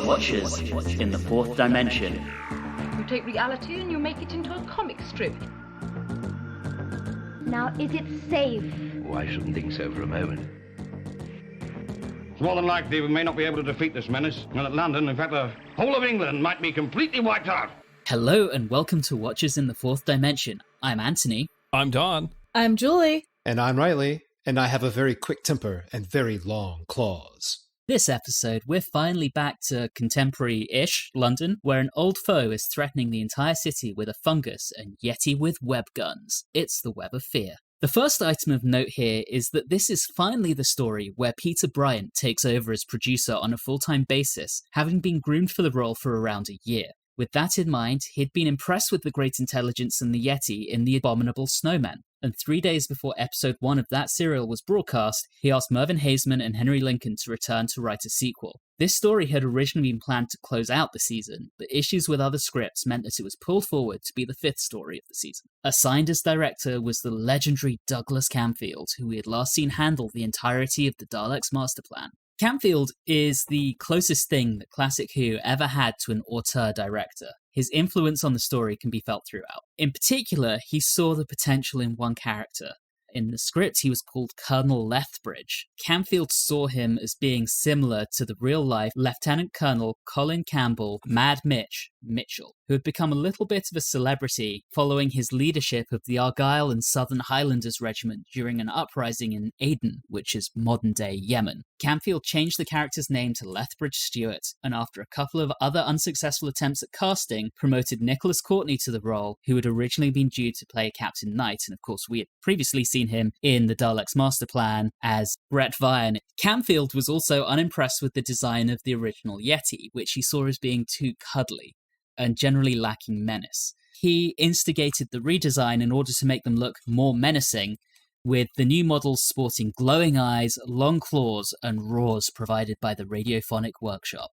Watchers in the Fourth Dimension. You take reality and you make it into a comic strip. Now, is it safe? Oh, I shouldn't think so for a moment. It's more than likely we may not be able to defeat this menace, and that London, in fact the whole of England, might be completely wiped out. Hello and welcome to Watchers in the Fourth Dimension. I'm Anthony. I'm Don. I'm Julie. And I'm Reilly, and I have a very quick temper and very long claws. This episode, we're finally back to contemporary-ish London, where an old foe is threatening the entire city with a fungus and Yeti with web guns. It's the Web of Fear. The first item of note here is that this is finally the story where Peter Bryant takes over as producer on a full-time basis, having been groomed for the role for around a year. With that in mind, he'd been impressed with the great intelligence and the Yeti in The Abominable Snowman, and 3 days before episode 1 of that serial was broadcast, he asked Mervyn Haseman and Henry Lincoln to return to write a sequel. This story had originally been planned to close out the season, but issues with other scripts meant that it was pulled forward to be the 5th story of the season. Assigned as director was the legendary Douglas Camfield, who we had last seen handle the entirety of the Daleks' master plan. Camfield is the closest thing that Classic Who ever had to an auteur director. His influence on the story can be felt throughout. In particular, he saw the potential in one character. In the script, he was called Colonel Lethbridge. Camfield saw him as being similar to the real-life Lieutenant Colonel Colin Campbell, Mad Mitch Mitchell, who had become a little bit of a celebrity following his leadership of the Argyll and Southern Highlanders Regiment during an uprising in Aden, which is modern-day Yemen. Camfield changed the character's name to Lethbridge-Stewart, and after a couple of other unsuccessful attempts at casting, promoted Nicholas Courtney to the role, who had originally been due to play Captain Knight, and of course we had previously seen him in the Daleks' Master Plan as Brett Vine. Camfield was also unimpressed with the design of the original Yeti, which he saw as being too cuddly and generally lacking menace. He instigated the redesign in order to make them look more menacing, with the new models sporting glowing eyes, long claws, and roars provided by the Radiophonic Workshop.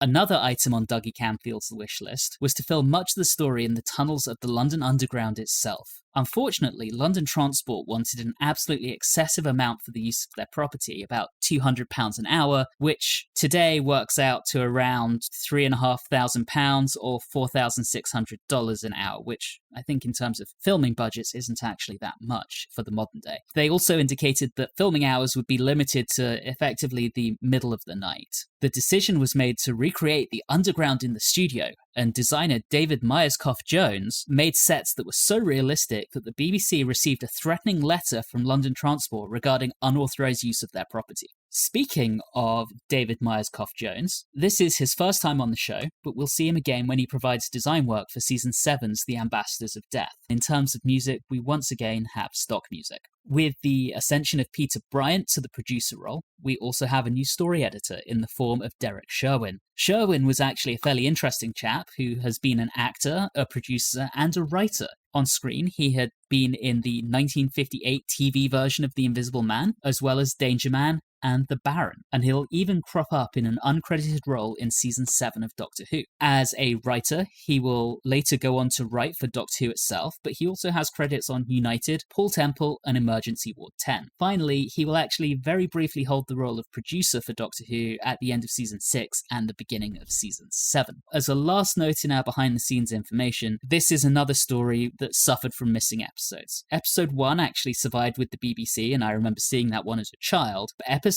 Another item on Dougie Camfield's wish list was to film much of the story in the tunnels of the London Underground itself. Unfortunately, London Transport wanted an absolutely excessive amount for the use of their property, about £200 an hour, which today works out to around £3,500 or $4,600 an hour, which I think in terms of filming budgets isn't actually that much for the modern day. They also indicated that filming hours would be limited to effectively the middle of the night. The decision was made to recreate the underground in the studio, and designer David Myerscough-Jones made sets that were so realistic that the BBC received a threatening letter from London Transport regarding unauthorised use of their property. Speaking of David Myerscough-Jones, this is his first time on the show, but we'll see him again when he provides design work for Season 7's The Ambassadors of Death. In terms of music, we once again have stock music. With the ascension of Peter Bryant to the producer role, we also have a new story editor in the form of Derek Sherwin. Sherwin was actually a fairly interesting chap who has been an actor, a producer, and a writer. On screen, he had been in the 1958 TV version of The Invisible Man, as well as Danger Man and The Baron, and he'll even crop up in an uncredited role in Season 7 of Doctor Who. As a writer, he will later go on to write for Doctor Who itself, but he also has credits on United, Paul Temple, and Emergency Ward 10. Finally, he will actually very briefly hold the role of producer for Doctor Who at the end of Season 6 and the beginning of Season 7. As a last note in our behind-the-scenes information, this is another story that suffered from missing episodes. Episode 1 actually survived with the BBC, and I remember seeing that one as a child, but episodes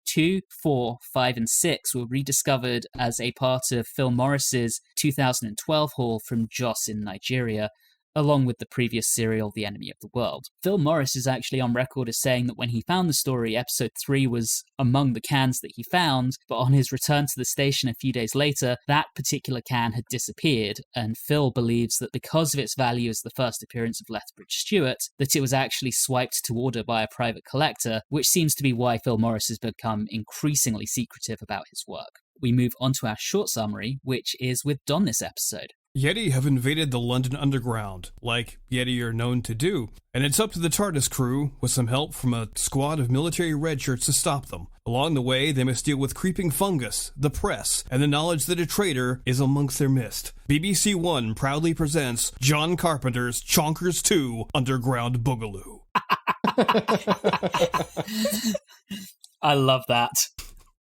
2, 4, 5, and 6 were rediscovered as a part of Phil Morris's 2012 haul from Jos in Nigeria, along with the previous serial, The Enemy of the World. Phil Morris is actually on record as saying that when he found the story, episode 3 was among the cans that he found, but on his return to the station a few days later, that particular can had disappeared, and Phil believes that because of its value as the first appearance of Lethbridge-Stewart, that it was actually swiped to order by a private collector, which seems to be why Phil Morris has become increasingly secretive about his work. We move on to our short summary, which is with Don this episode. Yeti have invaded the London Underground, like Yeti are known to do, and it's up to the TARDIS crew, with some help from a squad of military redshirts, to stop them. Along the way, they must deal with creeping fungus, the press, and the knowledge that a traitor is amongst their midst. BBC One proudly presents John Carpenter's Chonkers 2 Underground Boogaloo. I love that.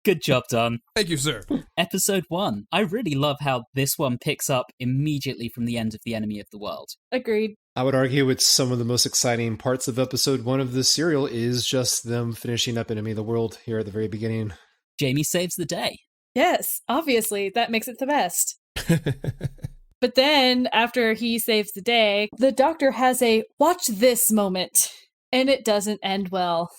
Good job done. Thank you, sir. Episode 1. I really love how this one picks up immediately from the end of The Enemy of the World. Agreed. I would argue it's some of the most exciting parts of episode 1 of this serial is just them finishing up Enemy of the World here at the very beginning. Jamie saves the day. Yes, obviously, that makes it the best. But then, after he saves the day, the Doctor has a watch this moment, and it doesn't end well.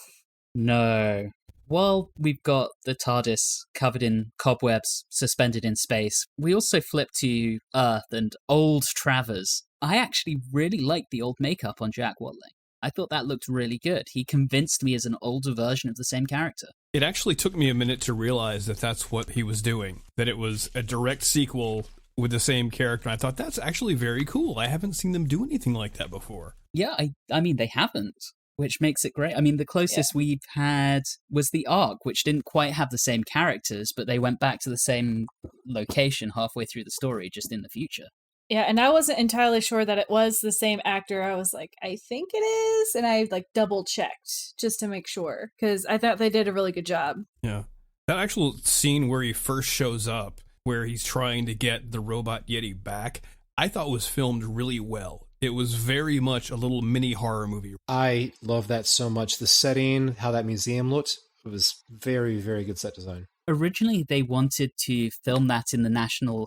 No. While we've got the TARDIS covered in cobwebs, suspended in space, we also flip to Earth and old Travers. I actually really liked the old makeup on Jack Watling. I thought that looked really good. He convinced me as an older version of the same character. It actually took me a minute to realize that that's what he was doing, that it was a direct sequel with the same character. And I thought, that's actually very cool. I haven't seen them do anything like that before. Yeah, I mean, they haven't, which makes it great. I mean, the closest we've had was the Ark, which didn't quite have the same characters, but they went back to the same location halfway through the story, just in the future. Yeah, and I wasn't entirely sure that it was the same actor. I was like, I think it is. And I double checked just to make sure, because I thought they did a really good job. Yeah. That actual scene where he first shows up, where he's trying to get the robot Yeti back, I thought was filmed really well. It was very much a little mini horror movie. I love that so much. The setting, how that museum looked, it was very, very good set design. Originally, they wanted to film that in the Natural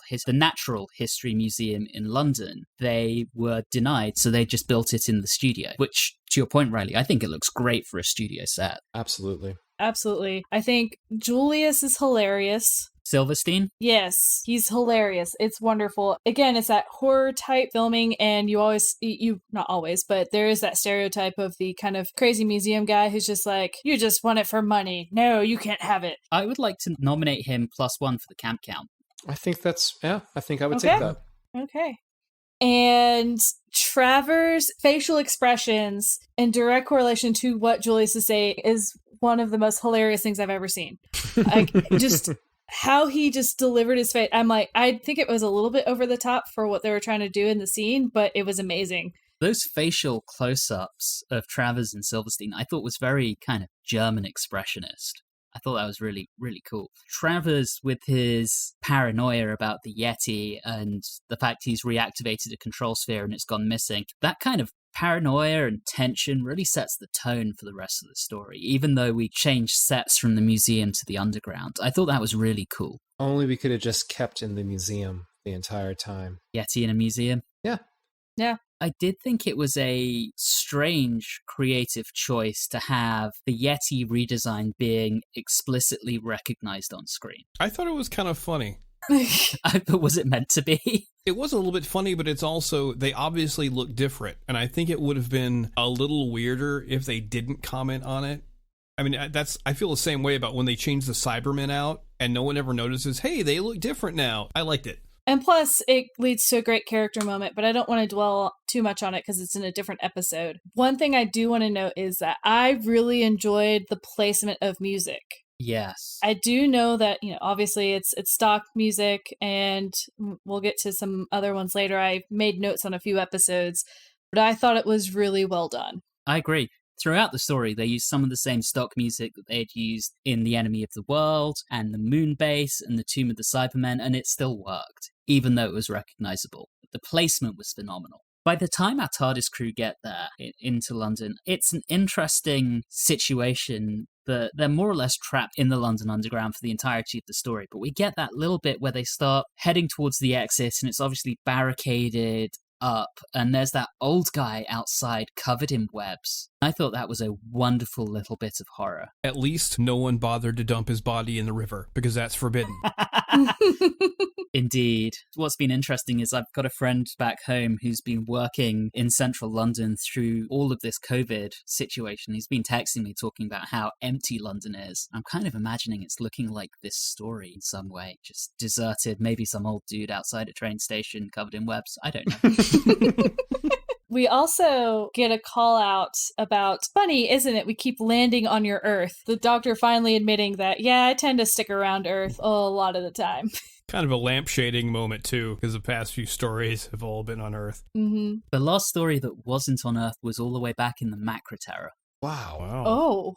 History Museum in London. They were denied, so they just built it in the studio, which, to your point, Reilly, I think it looks great for a studio set. Absolutely. Absolutely. I think Julius is hilarious. Silverstein? Yes, he's hilarious. It's wonderful. Again, it's that horror type filming, and not always, but there is that stereotype of the kind of crazy museum guy who's just like, you just want it for money. No, you can't have it. I would like to nominate him +1 for the camp count. I think I would take that. Okay. And Travers' facial expressions in direct correlation to what Julius is saying is one of the most hilarious things I've ever seen. Just how he just delivered his face. I'm like, I think it was a little bit over the top for what they were trying to do in the scene, but it was amazing. Those facial close-ups of Travers and Silverstein I thought was very kind of German expressionist. I thought that was really, really cool. Travers, with his paranoia about the Yeti and the fact he's reactivated a control sphere and it's gone missing, that kind of paranoia and tension really sets the tone for the rest of the story, even though we changed sets from the museum to the underground. I thought that was really cool. Only we could have just kept in the museum the entire time. Yeti in a museum? Yeah. Yeah. I did think it was a strange creative choice to have the Yeti redesign being explicitly recognized on screen. I thought it was kind of funny. But was it meant to be? It was a little bit funny, but it's also, they obviously look different. And I think it would have been a little weirder if they didn't comment on it. I mean, I feel the same way about when they changed the Cybermen out and no one ever notices, hey, they look different now. I liked it. And plus, it leads to a great character moment, but I don't want to dwell too much on it because it's in a different episode. One thing I do want to note is that I really enjoyed the placement of music. Yes. I do know that, obviously it's stock music, and we'll get to some other ones later. I made notes on a few episodes, but I thought it was really well done. I agree. Throughout the story, they used some of the same stock music that they had used in The Enemy of the World and the Moon Base and the Tomb of the Cybermen, and it still worked, even though it was recognizable. The placement was phenomenal. By the time our TARDIS crew get there into London, it's an interesting situation that they're more or less trapped in the London Underground for the entirety of the story. But we get that little bit where they start heading towards the exit, and it's obviously barricaded up, and there's that old guy outside covered in webs. I thought that was a wonderful little bit of horror. At least no one bothered to dump his body in the river, because that's forbidden. Indeed. What's been interesting is I've got a friend back home who's been working in central London through all of this COVID situation. He's been texting me talking about how empty London is. I'm kind of imagining it's looking like this story in some way. Just deserted, maybe some old dude outside a train station covered in webs. I don't know. We also get a call out about, funny, isn't it? We keep landing on your Earth. The Doctor finally admitting that, yeah, I tend to stick around Earth a lot of the time. Kind of a lampshading moment, too, because the past few stories have all been on Earth. Mm-hmm. The last story that wasn't on Earth was all the way back in the Macra Terror. Wow. Oh.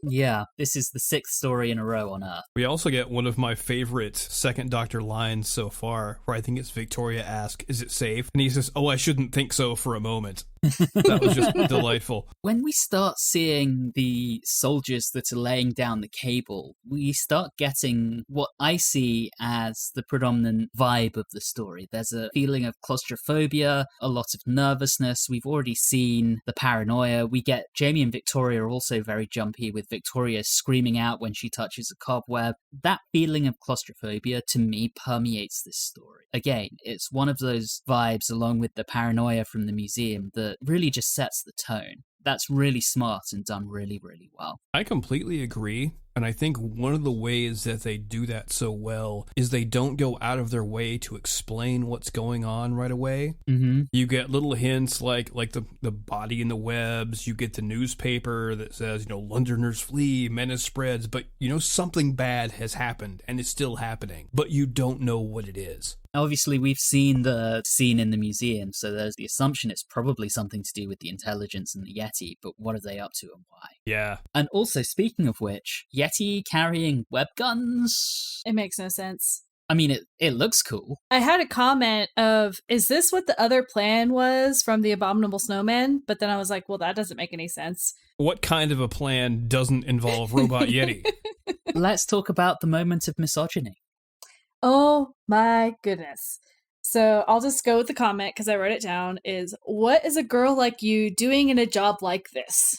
Yeah, this is the 6th story in a row on Earth. We also get one of my favorite Second Doctor lines so far, where I think it's Victoria asks, "Is it safe?" And he says, "Oh, I shouldn't think so for a moment." That was just delightful. When we start seeing the soldiers that are laying down the cable, we start getting what I see as the predominant vibe of the story. There's a feeling of claustrophobia, a lot of nervousness. We've already seen the paranoia. We get Jamie and Victoria are also very jumpy, with Victoria screaming out when she touches a cobweb. That feeling of claustrophobia, to me, permeates this story. Again, it's one of those vibes, along with the paranoia from the museum, that really just sets the tone. That's really smart and done really, really well. I completely agree. And I think one of the ways that they do that so well is they don't go out of their way to explain what's going on right away. Mm-hmm. You get little hints like the body in the webs. You get the newspaper that says, Londoners flee, menace spreads. But, something bad has happened and it's still happening. But you don't know what it is. Obviously, we've seen the scene in the museum, so there's the assumption it's probably something to do with the intelligence and the Yeti, but what are they up to and why? Yeah. And also, speaking of which, Yeti carrying web guns? It makes no sense. I mean, it looks cool. I had a comment of, is this what the other plan was from the Abominable Snowman? But then I was like, well, that doesn't make any sense. What kind of a plan doesn't involve Robot Yeti? Let's talk about the moment of misogyny. Oh my goodness. So I'll just go with the comment because I wrote it down is, what is a girl like you doing in a job like this?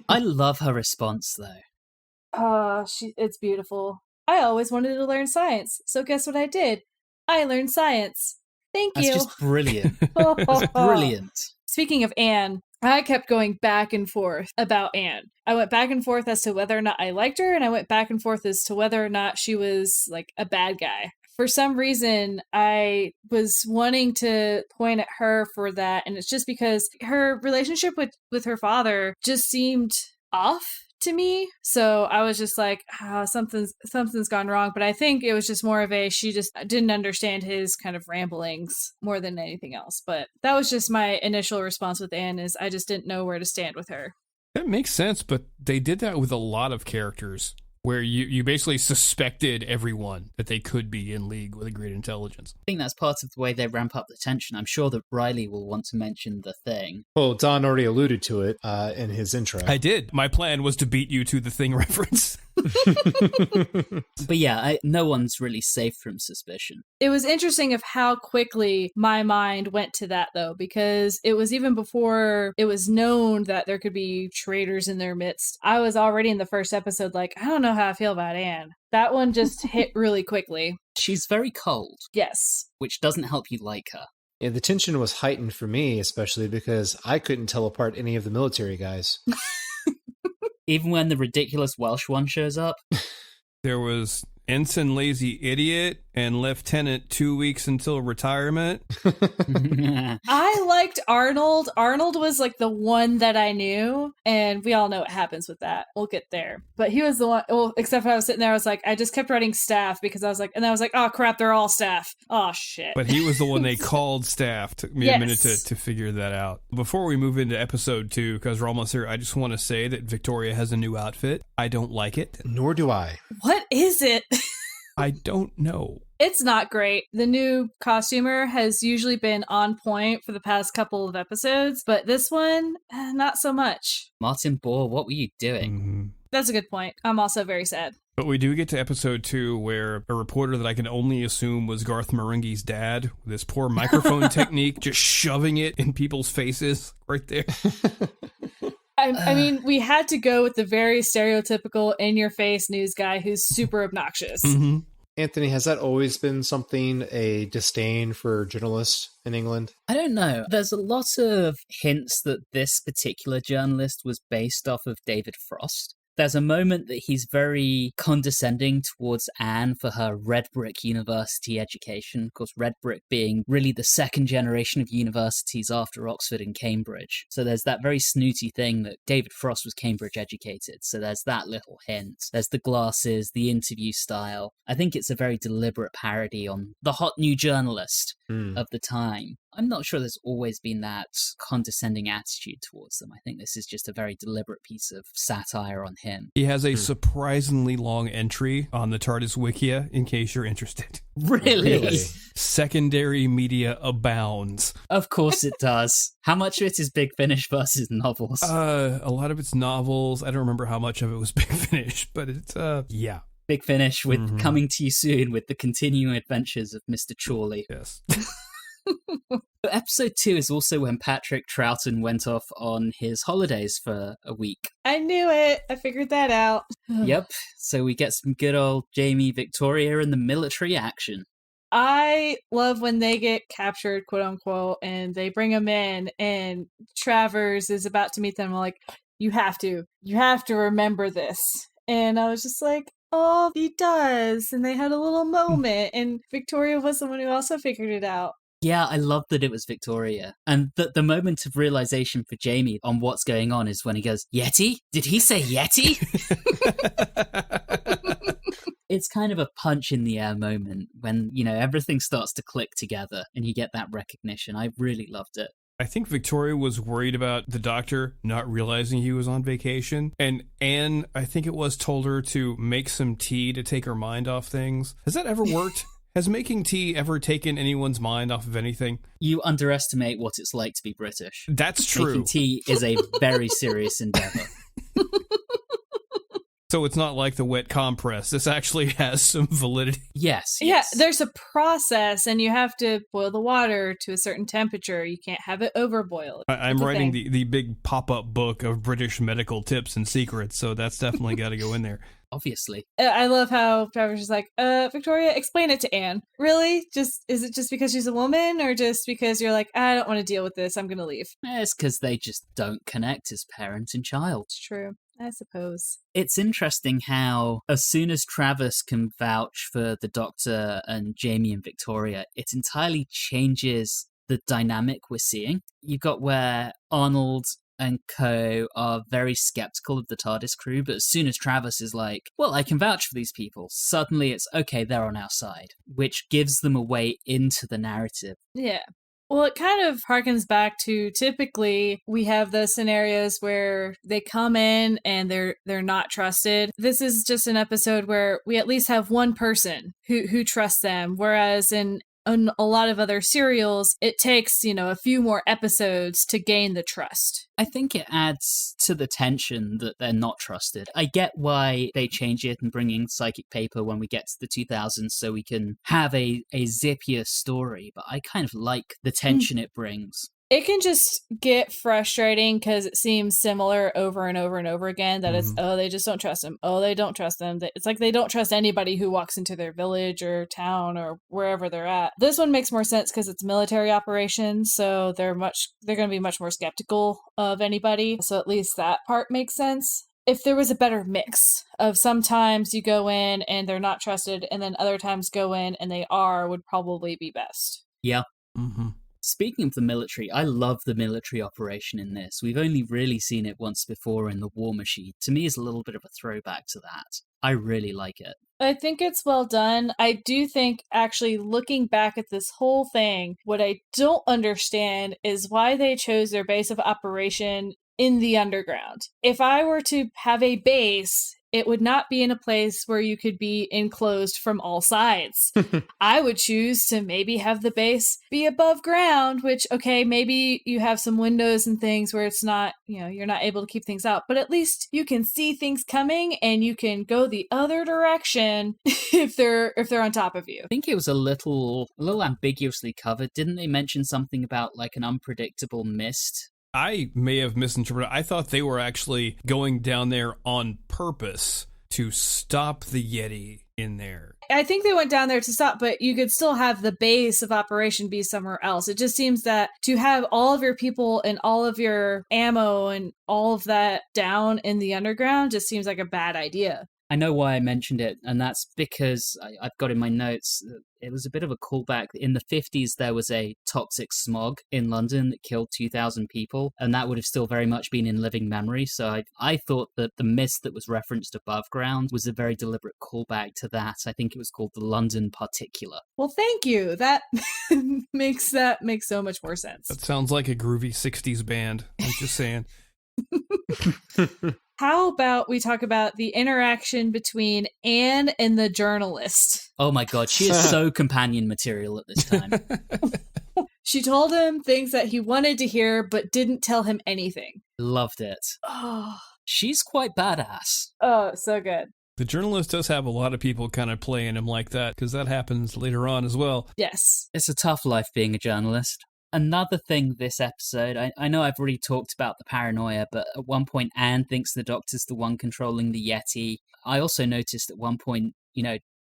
I love her response though. It's beautiful. I always wanted to learn science. So guess what I did? I learned science. Thank you. That's just brilliant. That's brilliant. Speaking of Anne, I kept going back and forth about Anne. I went back and forth as to whether or not I liked her, and I went back and forth as to whether or not she was like a bad guy. For some reason, I was wanting to point at her for that, and it's just because her relationship with her father just seemed off to me. So I was just like, something's gone wrong. But I think it was just more of she just didn't understand his kind of ramblings more than anything else. But that was just my initial response with Anne, is I just didn't know where to stand with her. That makes sense, but they did that with a lot of characters, where you basically suspected everyone that they could be in league with a great intelligence. I think that's part of the way they ramp up the tension. I'm sure that Reilly will want to mention the thing. Well, Don already alluded to it in his intro. I did. My plan was to beat you to the thing reference. But yeah, no one's really safe from suspicion. It was interesting of how quickly my mind went to that, though, because it was even before it was known that there could be traitors in their midst. I was already in the first episode like, I don't know how I feel about Anne. That one just hit really quickly. She's very cold. Yes. Which doesn't help you like her. Yeah, the tension was heightened for me, especially because I couldn't tell apart any of the military guys. Even when the ridiculous Welsh one shows up? There was Ensign Lazy Idiot and Lieutenant 2 weeks until retirement. I liked Arnold. Arnold was like the one that I knew, and we all know what happens with that. We'll get there. But he was the one, well, except for I was sitting there, I was like, I just kept writing staff because I was like, oh crap, they're all staff. Oh shit. But he was the one they called staff. Took me a minute to figure that out. Before we move into episode 2, because we're almost here, I just want to say that Victoria has a new outfit. I don't like it. Nor do I. What is it? I don't know. It's not great. The new costumer has usually been on point for the past couple of episodes, but this one, not so much. Martin Bohr, what were you doing? Mm-hmm. That's a good point. I'm also very sad. But we do get to episode 2 where a reporter that I can only assume was Garth Marenghi's dad, with this poor microphone technique, just shoving it in people's faces right there. I mean, we had to go with the very stereotypical in-your-face news guy who's super obnoxious. Mm-hmm. Anthony, has that always been something, a disdain for journalists in England? I don't know. There's a lot of hints that this particular journalist was based off of David Frost. There's a moment that he's very condescending towards Anne for her red brick university education. Of course, red brick being really the second generation of universities after Oxford and Cambridge. So there's that very snooty thing that David Frost was Cambridge educated. So there's that little hint. There's the glasses, the interview style. I think it's a very deliberate parody on the hot new journalist. of the time. I'm not sure there's always been that condescending attitude towards them. I think this is just a very deliberate piece of satire on him. He has a surprisingly long entry on the TARDIS Wikia, in case you're interested. Really? Secondary media abounds. Of course it does. How much of it is Big Finish versus novels? A lot of it's novels. I don't remember how much of it was Big Finish, but it's, yeah. Big Finish with Coming to You Soon with the continuing adventures of Mr. Chorley. Yes. Episode 2 is also when Patrick Troughton went off on his holidays for a week. I knew it. I figured that out. Yep. So we get some good old Jamie Victoria in the military action. I love when they get captured, quote unquote, and they bring them in, and Travers is about to meet them. Like, you have to remember this. And I was just like, oh, he does. And they had a little moment, and Victoria was the one who also figured it out. Yeah, I love that it was Victoria. And the moment of realization for Jamie on what's going on is when he goes, Yeti? Did he say Yeti? It's kind of a punch in the air moment when, everything starts to click together and you get that recognition. I really loved it. I think Victoria was worried about the doctor not realizing he was on vacation. And Anne, I think it was, told her to make some tea to take her mind off things. Has that ever worked? Has making tea ever taken anyone's mind off of anything? You underestimate what it's like to be British. That's true. Making tea is a very serious endeavor. So it's not like the wet compress. This actually has some validity. Yes. Yeah, there's a process, and you have to boil the water to a certain temperature. You can't have it overboil. I'm writing the big pop-up book of British medical tips and secrets, so that's definitely got to go in there. Obviously. I love how Travers is like, Victoria, explain it to Anne. Really? Is it just because she's a woman, or just because you're like, I don't want to deal with this, I'm going to leave? It's because they just don't connect as parent and child. It's true. I suppose. It's interesting how, as soon as Travis can vouch for the Doctor and Jamie and Victoria, it entirely changes the dynamic we're seeing. You've got where Arnold and co are very skeptical of the TARDIS crew, but as soon as Travis is like, well, I can vouch for these people, suddenly it's, okay, they're on our side, which gives them a way into the narrative. Yeah. Well, it kind of harkens back to typically we have those scenarios where they come in and they're not trusted. This is just an episode where we at least have one person who trusts them, whereas in a lot of other serials, it takes, a few more episodes to gain the trust. I think it adds to the tension that they're not trusted. I get why they change it and bring in psychic paper when we get to the 2000s so we can have a zippier story, but I kind of like the tension it brings. It can just get frustrating because it seems similar over and over and over again. That it's, they just don't trust them. Oh, they don't trust them. It's like they don't trust anybody who walks into their village or town or wherever they're at. This one makes more sense because it's military operations, so they're going to be much more skeptical of anybody. So at least that part makes sense. If there was a better mix of sometimes you go in and they're not trusted, and then other times go in and they are, would probably be best. Yeah. Mm-hmm. Speaking of the military, I love the military operation in this. We've only really seen it once before in The War Machine. To me, it's a little bit of a throwback to that. I really like it. I think it's well done. I do think, actually, looking back at this whole thing, what I don't understand is why they chose their base of operation in the underground. If I were to have a base, it would not be in a place where you could be enclosed from all sides. I would choose to maybe have the base be above ground, which, okay, maybe you have some windows and things where it's not, you're not able to keep things out, but at least you can see things coming and you can go the other direction if they're on top of you. I think it was a little ambiguously covered. Didn't they mention something about like an unpredictable mist? I may have misinterpreted. I thought they were actually going down there on purpose to stop the Yeti in there. I think they went down there to stop, but you could still have the base of operation be somewhere else. It just seems that to have all of your people and all of your ammo and all of that down in the underground just seems like a bad idea. I know why I mentioned it, and that's because I've got in my notes, it was a bit of a callback. In the 50s, there was a toxic smog in London that killed 2,000 people, and that would have still very much been in living memory. So I thought that the mist that was referenced above ground was a very deliberate callback to that. I think it was called the London particular. Well, thank you. That makes so much more sense. That sounds like a groovy 60s band. I'm just saying. How about we talk about the interaction between Anne and the journalist? Oh my god, she is so companion material at this time. She told him things that he wanted to hear, but didn't tell him anything. Loved it. Oh, She's quite badass. oh, so good. The journalist does have a lot of people kind of playing him like that, because that happens later on as well. Yes. It's a tough life being a journalist. Another thing this episode, I know I've already talked about the paranoia, but at one point Anne thinks the Doctor's the one controlling the Yeti. I also noticed at one point,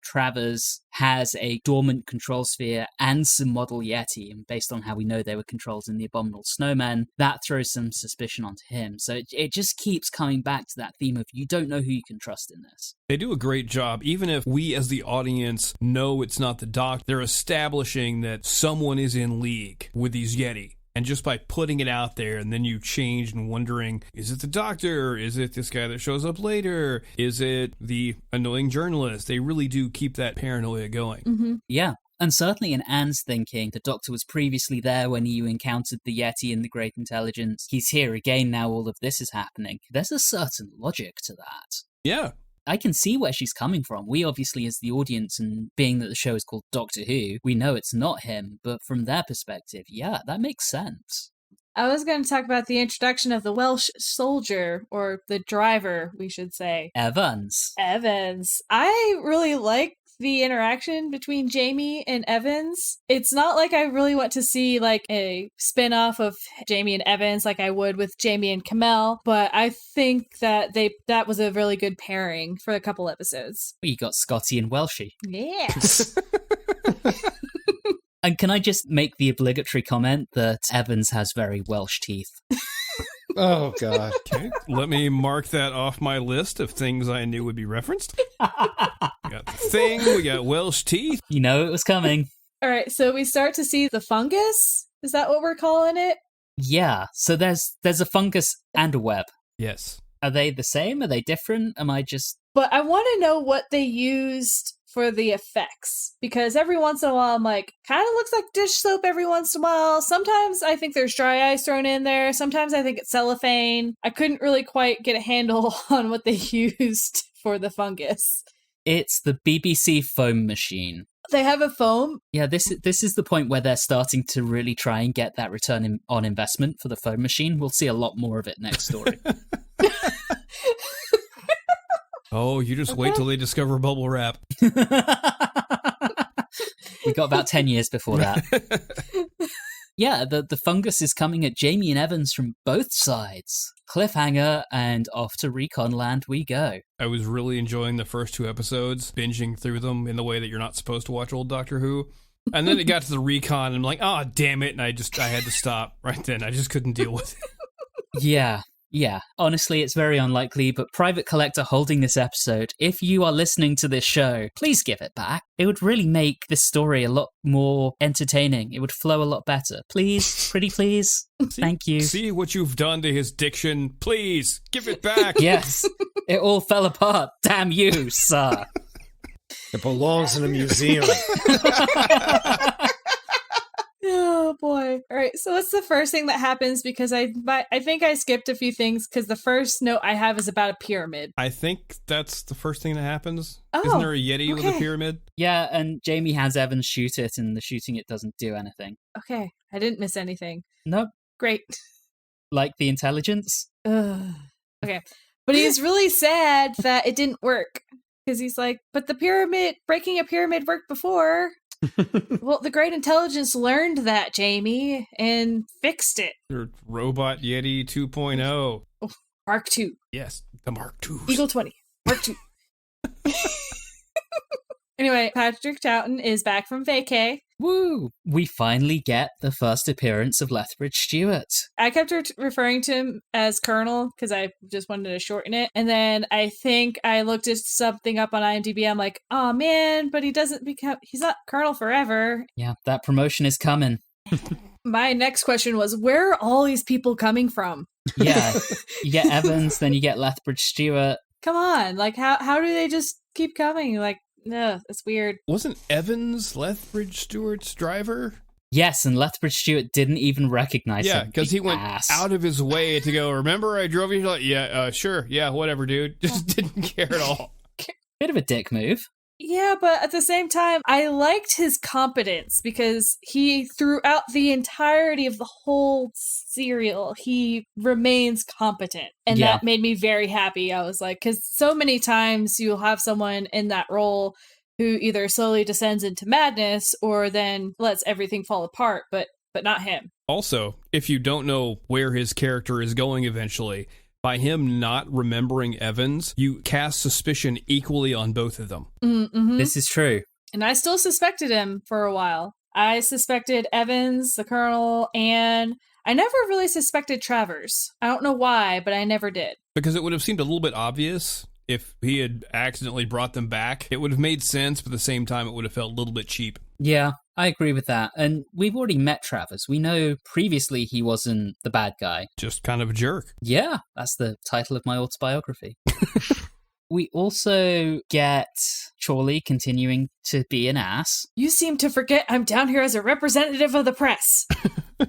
Travers has a dormant control sphere and some model Yeti, and based on how we know they were controlled in the Abominable Snowman, that throws some suspicion onto him. So it just keeps coming back to that theme of you don't know who you can trust in this. They do a great job. Even if we as the audience know it's not the Doc, they're establishing that someone is in league with these Yeti. And just by putting it out there, and then you change and wondering, is it the Doctor? Is it this guy that shows up later? Is it the annoying journalist? They really do keep that paranoia going. Mm-hmm. Yeah. And certainly in Anne's thinking, the Doctor was previously there when you encountered the Yeti and the Great Intelligence. He's here again now all of this is happening. There's a certain logic to that. Yeah. I can see where she's coming from. We obviously, as the audience, and being that the show is called Doctor Who, we know it's not him, but from their perspective, yeah, that makes sense. I was going to talk about the introduction of the Welsh soldier, or the driver, we should say. Evans. I really like the interaction between Jamie and Evans. It's not like I really want to see like a spin-off of Jamie and Evans like I would with Jamie and Kamel, but I think that that was a really good pairing for a couple episodes. You got Scotty and Welshie. Yes. And can I just make the obligatory comment that Evans has very Welsh teeth? Oh, God. Okay, let me mark that off my list of things I knew would be referenced. We got the Thing, we got Welsh teeth. You know it was coming. All right, so we start to see the fungus. Is that what we're calling it? Yeah, so there's a fungus and a web. Yes. Are they the same? Are they different? Am I just... But I want to know what they used for the effects, because every once in a while I'm like, kind of looks like dish soap every once in a while. Sometimes I think there's dry ice thrown in there. Sometimes I think it's cellophane. I couldn't really quite get a handle on what they used for the fungus. It's the BBC foam machine. They have a foam? Yeah, this is the point where they're starting to really try and get that return on investment for the foam machine. We'll see a lot more of it next story. Oh, you just wait till they discover bubble wrap. We got about 10 years before that. Yeah, the fungus is coming at Jamie and Evans from both sides. Cliffhanger, and off to Recon Land we go. I was really enjoying the first two episodes, binging through them in the way that you're not supposed to watch old Doctor Who. And then it got to the Recon, and I'm like, oh, damn it, and I had to stop right then. I just couldn't deal with it. Yeah, honestly, it's very unlikely, but Private Collector holding this episode, if you are listening to this show, please give it back. It would really make this story a lot more entertaining. It would flow a lot better. Please, pretty please. Thank you. See what you've done to his diction. Please, give it back. Yes, it all fell apart. Damn you, sir. It belongs in a museum. Oh boy. All right, so what's the first thing that happens? Because I think I skipped a few things because the first note I have is about a pyramid. I think that's the first thing that happens. Oh, Isn't there a Yeti with a okay. pyramid? Yeah, and Jamie has Evans shoot it, and the shooting it doesn't do anything. Okay, I didn't miss anything. Nope. Great. Like the intelligence? Ugh. Okay, but he's really sad that it didn't work. Because he's like, but breaking a pyramid worked before. Well, the Great Intelligence learned that, Jamie, and fixed it. Your Robot Yeti 2.0. Oh, Mark II. Yes, the Mark II. Eagle 20. Mark II. Anyway, Patrick Troughton is back from vacay. Woo! We finally get the first appearance of Lethbridge-Stewart. I kept referring to him as Colonel because I just wanted to shorten it. And then I think I looked at something up on IMDb. I'm like, oh man, but he's not Colonel forever. Yeah, that promotion is coming. My next question was, where are all these people coming from? Yeah, you get Evans, then you get Lethbridge-Stewart. Come on, like how do they just keep coming? Like, no, it's weird. Wasn't Evans Lethbridge-Stewart's driver? Yes, and Lethbridge-Stewart didn't even recognize him. Yeah, because he went out of his way to go, remember I drove you? Like, yeah, sure. Yeah, whatever, dude. Just didn't care at all. Bit of a dick move. Yeah, but at the same time, I liked his competence because he, throughout the entirety of the whole serial, he remains competent. And that made me very happy. I was like, because so many times you'll have someone in that role who either slowly descends into madness or then lets everything fall apart, but not him. Also, if you don't know where his character is going eventually, by him not remembering Evans, you cast suspicion equally on both of them. Mm-hmm. This is true. And I still suspected him for a while. I suspected Evans, the Colonel, and I never really suspected Travers. I don't know why, but I never did. Because it would have seemed a little bit obvious if he had accidentally brought them back. It would have made sense, but at the same time, it would have felt a little bit cheap. Yeah, I agree with that. And we've already met Travers. We know previously he wasn't the bad guy. Just kind of a jerk. Yeah, that's the title of my autobiography. We also get Chorley continuing to be an ass. You seem to forget I'm down here as a representative of the press.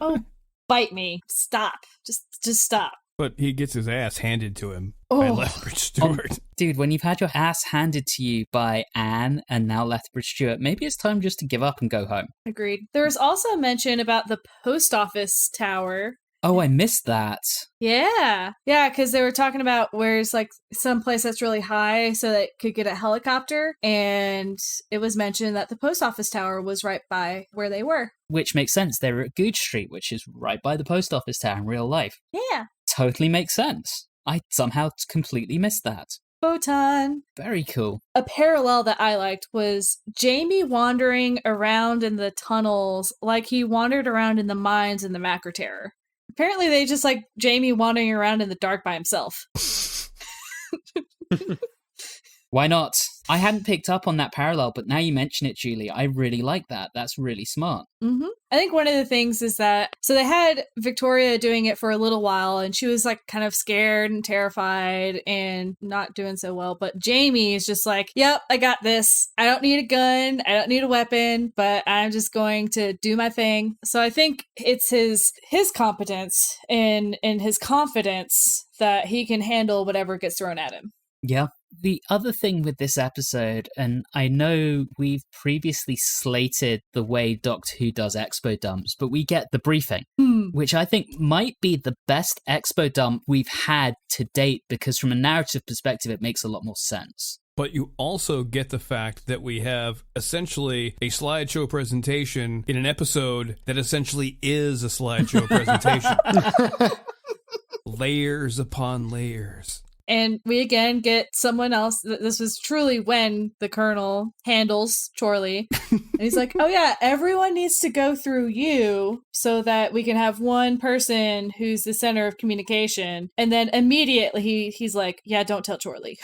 Oh, bite me. Stop. Just stop. But he gets his ass handed to him by Lethbridge-Stewart. Dude, when you've had your ass handed to you by Anne and now Lethbridge-Stewart, maybe it's time just to give up and go home. Agreed. There was also mention about the post office tower. Oh, I missed that. Yeah, because they were talking about where's like some place that's really high so that it could get a helicopter, and it was mentioned that the post office tower was right by where they were. Which makes sense. They were at Gooch Street, which is right by the post office tower in real life. Yeah. Totally makes sense. I somehow completely missed that. Photon. Very cool. A parallel that I liked was Jamie wandering around in the tunnels like he wandered around in the mines in the Macra Terror. Apparently they just like Jamie wandering around in the dark by himself. Why not? I hadn't picked up on that parallel, but now you mention it, Julie. I really like that. That's really smart. Mm-hmm. I think one of the things is that, so they had Victoria doing it for a little while, and she was like kind of scared and terrified and not doing so well. But Jamie is just like, yep, I got this. I don't need a gun. I don't need a weapon, but I'm just going to do my thing. So I think it's his competence and his confidence that he can handle whatever gets thrown at him. Yeah. The other thing with this episode, and I know we've previously slated the way Doctor Who does expo dumps, but we get the briefing, which I think might be the best expo dump we've had to date, because from a narrative perspective, it makes a lot more sense. But you also get the fact that we have essentially a slideshow presentation in an episode that essentially is a slideshow presentation. Layers upon layers. And we again get someone else. This was truly when the Colonel handles Chorley. And he's like, oh yeah, everyone needs to go through you so that we can have one person who's the center of communication. And then immediately he's like, yeah, don't tell Chorley.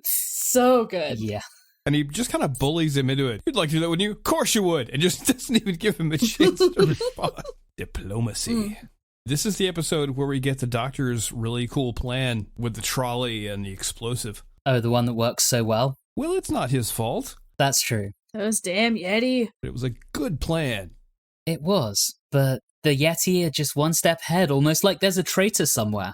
So good. Yeah. And he just kind of bullies him into it. You'd like to do that, wouldn't you? Of course you would. And just doesn't even give him a chance to respond. Diplomacy. This is the episode where we get the Doctor's really cool plan with the trolley and the explosive. Oh, the one that works so well? Well, it's not his fault. That's true. Those damn Yeti. It was a good plan. It was, but the Yeti are just one step ahead, almost like there's a traitor somewhere.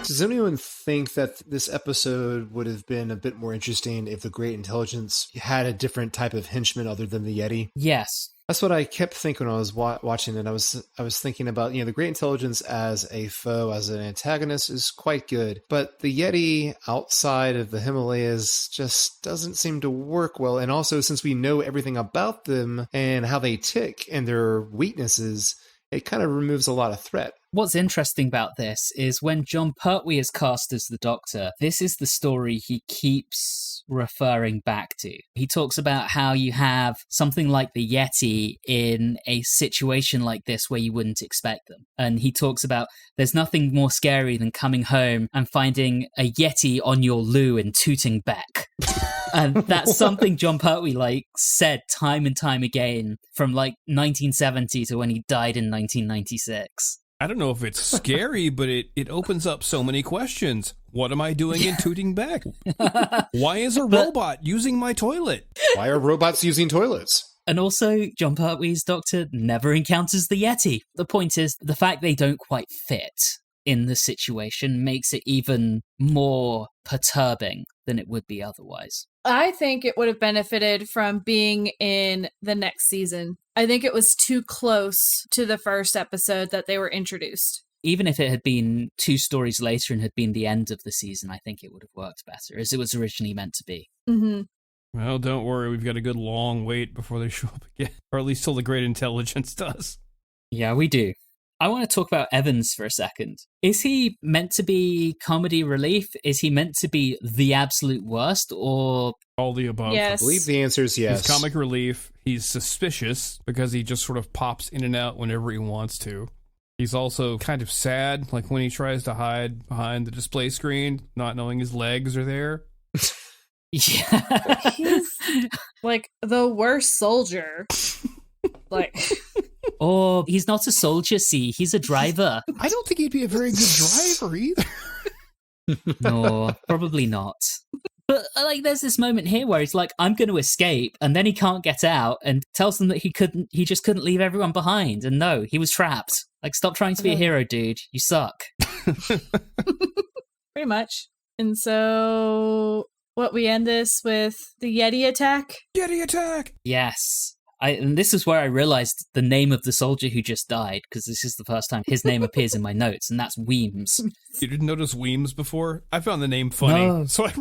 Does anyone think that this episode would have been a bit more interesting if the Great Intelligence had a different type of henchman other than the Yeti? Yes. That's what I kept thinking when I was watching it. I was thinking about, the Great Intelligence as a foe, as an antagonist is quite good. But the Yeti outside of the Himalayas just doesn't seem to work well. And also, since we know everything about them and how they tick and their weaknesses, it kind of removes a lot of threat. What's interesting about this is when John Pertwee is cast as the Doctor, this is the story he keeps referring back to. He talks about how you have something like the Yeti in a situation like this where you wouldn't expect them. And he talks about there's nothing more scary than coming home and finding a Yeti on your loo and tooting back. And that's something John Pertwee said time and time again from 1970 to when he died in 1996. I don't know if it's scary, but it opens up so many questions. What am I doing in tooting back? Why is a robot using my toilet? Why are robots using toilets? And also, John Pertwee's Doctor never encounters the Yeti. The point is, the fact they don't quite fit in the situation makes it even more perturbing than it would be otherwise. I think it would have benefited from being in the next season. I think it was too close to the first episode that they were introduced. Even if it had been 2 stories later and had been the end of the season, I think it would have worked better, as it was originally meant to be. Mm-hmm. Well, don't worry, we've got a good long wait before they show up again. Or at least till the Great Intelligence does. Yeah, we do. I want to talk about Evans for a second. Is he meant to be comedy relief? Is he meant to be the absolute worst, or all the above? Yes. I believe the answer is yes. He's comic relief. He's suspicious because he just sort of pops in and out whenever he wants to. He's also kind of sad, like when he tries to hide behind the display screen, not knowing his legs are there. Yeah. He's like the worst soldier. Or he's not a soldier, see, he's a driver. I don't think he'd be a very good driver either. No, probably not. But there's this moment here where he's like, I'm going to escape, and then he can't get out and tells them that he just couldn't leave everyone behind. And no, he was trapped. Stop trying to be a hero, dude. You suck. Pretty much. And so we end this with the Yeti attack? Yeti attack! Yes. And this is where I realized the name of the soldier who just died, because this is the first time his name appears in my notes, and that's Weems. You didn't notice Weems before? I found the name funny. No. So I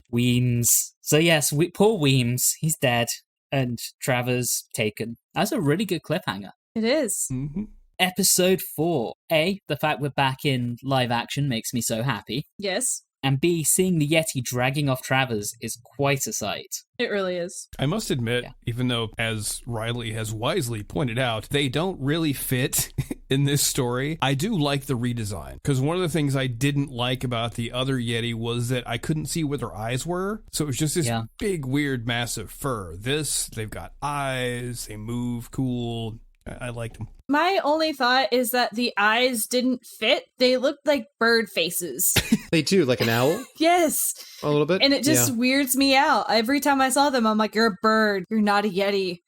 Weems. So yes, poor Weems, he's dead, and Travers taken. That's a really good cliffhanger. It is. Mm-hmm. Episode 4. A, the fact we're back in live action makes me so happy. Yes. And B, seeing the Yeti dragging off Travers is quite a sight. It really is. I must admit, even though, as Reilly has wisely pointed out, they don't really fit in this story, I do like the redesign. Because one of the things I didn't like about the other Yeti was that I couldn't see where their eyes were. So it was just this big, weird, massive fur. This, they've got eyes, they move cool. I liked them. My only thought is that the eyes didn't fit. They looked like bird faces. They do, like an owl? Yes. A little bit? And it just weirds me out. Every time I saw them, I'm like, you're a bird. You're not a Yeti.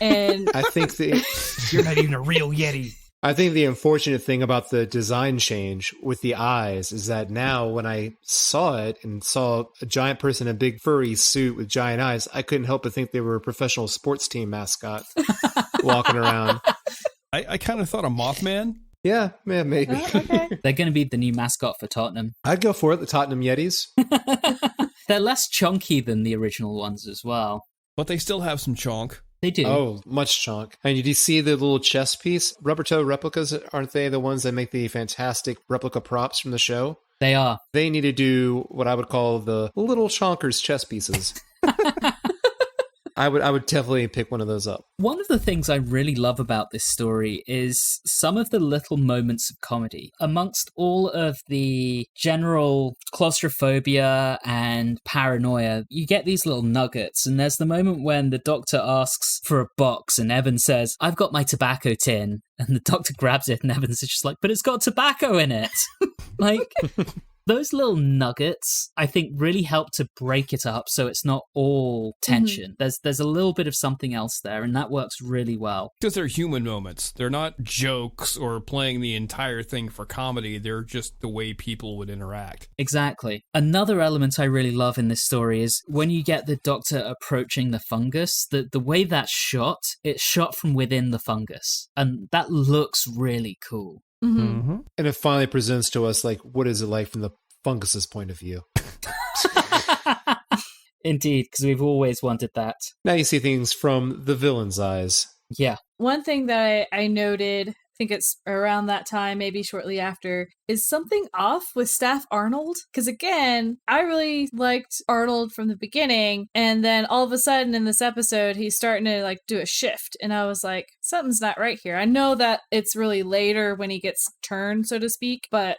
And I think you're not even a real Yeti. I think the unfortunate thing about the design change with the eyes is that now when I saw it and saw a giant person in a big furry suit with giant eyes, I couldn't help but think they were a professional sports team mascot walking around. I kind of thought a Mothman. Yeah, maybe. Oh, okay. They're going to be the new mascot for Tottenham. I'd go for it, the Tottenham Yetis. They're less chunky than the original ones as well. But they still have some chonk. They do. Oh, much chunk. And did you see the little chess piece? Rubber toe replicas, aren't they the ones that make the fantastic replica props from the show? They are. They need to do what I would call the little Chonkers chess pieces. I would definitely pick one of those up. One of the things I really love about this story is some of the little moments of comedy. Amongst all of the general claustrophobia and paranoia, you get these little nuggets. And there's the moment when the Doctor asks for a box and Evan says, I've got my tobacco tin. And the Doctor grabs it and Evans is just like, but it's got tobacco in it. Those little nuggets, I think, really help to break it up so it's not all tension. Mm-hmm. There's a little bit of something else there, and that works really well. Because they're human moments. They're not jokes or playing the entire thing for comedy. They're just the way people would interact. Exactly. Another element I really love in this story is when you get the Doctor approaching the fungus, the way that's shot, it's shot from within the fungus. And that looks really cool. Mm-hmm. Mm-hmm. And it finally presents to us, what is it like from the fungus's point of view? Indeed, because we've always wanted that. Now you see things from the villain's eyes. Yeah. One thing that I noted, I think it's around that time, maybe shortly after, is something off with Staff Arnold. Because again, I really liked Arnold from the beginning. And then all of a sudden in this episode, he's starting to like do a shift. And I was like, something's not right here. I know that it's really later when he gets turned, so to speak, but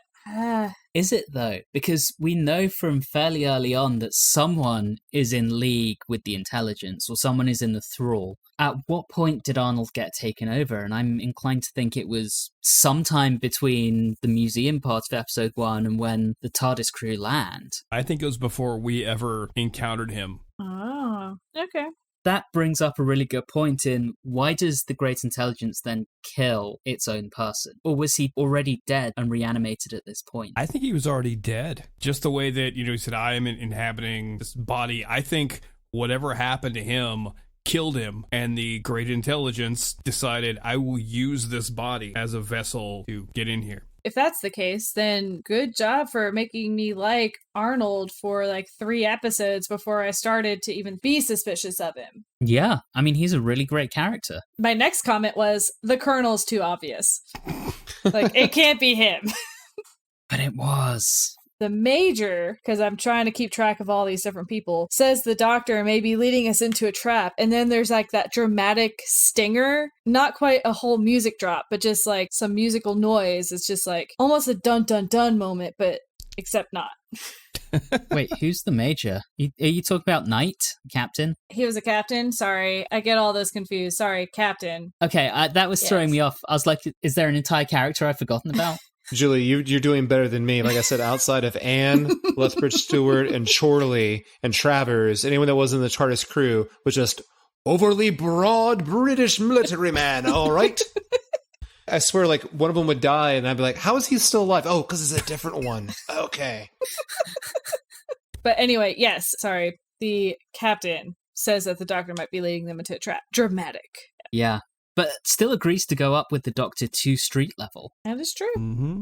Is it though? Because we know from fairly early on that someone is in league with the intelligence or someone is in the thrall. At what point did Arnold get taken over? And I'm inclined to think it was sometime between the museum part of episode 1 and when the TARDIS crew land. I think it was before we ever encountered him. oh, okay. That brings up a really good point in why does the Great Intelligence then kill its own person? Or was he already dead and reanimated at this point? I think he was already dead. Just the way that, he said, I am inhabiting this body. I think whatever happened to him killed him, and the Great Intelligence decided, I will use this body as a vessel to get in here. If that's the case, then good job for making me like Arnold for like 3 episodes before I started to even be suspicious of him. Yeah, I mean, he's a really great character. My next comment was, the Colonel's too obvious. Like, it can't be him. But it was. The Major, because I'm trying to keep track of all these different people, says the Doctor may be leading us into a trap. And then there's like that dramatic stinger. Not quite a whole music drop, but just like some musical noise. It's just like almost a dun dun dun moment, but except not. Wait, who's the Major? Are you talking about Knight, Captain? He was a captain? Sorry. I get all those confused. Sorry, Captain. Okay, that was throwing me off. I was like, is there an entire character I've forgotten about? Julie, you're doing better than me. Like I said, outside of Anne, Lethbridge-Stewart, and Chorley, and Travers, anyone that was in the TARDIS crew was just overly broad British military man, all right? I swear, like, one of them would die, and I'd be like, how is he still alive? Oh, because it's a different one. Okay. But anyway, yes, sorry. The captain says that the Doctor might be leading them into a trap. Dramatic. Yeah. But still agrees to go up with the Doctor to street level. That is true. Mm-hmm.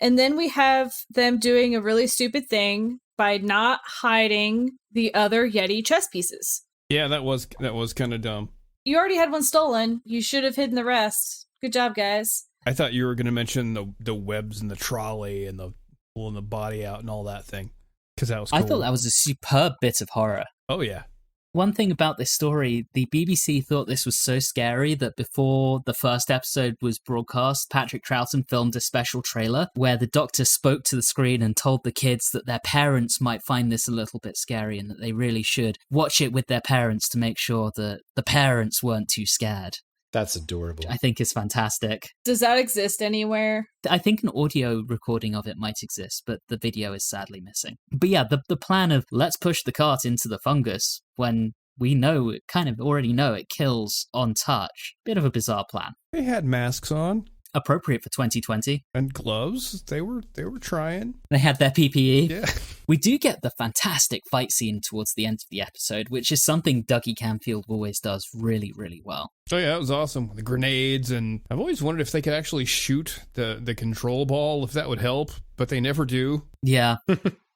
And then we have them doing a really stupid thing by not hiding the other Yeti chess pieces. Yeah, that was kind of dumb. You already had one stolen. You should have hidden the rest. Good job, guys. I thought you were going to mention the webs and the trolley and the pulling the body out and all that thing. Because that was cool. I thought that was a superb bit of horror. Oh, yeah. One thing about this story, the BBC thought this was so scary that before the first episode was broadcast, Patrick Troughton filmed a special trailer where the Doctor spoke to the screen and told the kids that their parents might find this a little bit scary and that they really should watch it with their parents to make sure that the parents weren't too scared. That's adorable. I think is fantastic. Does that exist anywhere? I think an audio recording of it might exist, but the video is sadly missing. But yeah, the plan of let's push the cart into the fungus when we already know it kills on touch. Bit of a bizarre plan. They had masks on. Appropriate for 2020. And gloves. They were trying. They had their PPE. Yeah. We do get the fantastic fight scene towards the end of the episode, which is something Dougie Camfield always does really, really well. Oh yeah, that was awesome. The grenades, and I've always wondered if they could actually shoot the control ball, if that would help, but they never do. Yeah.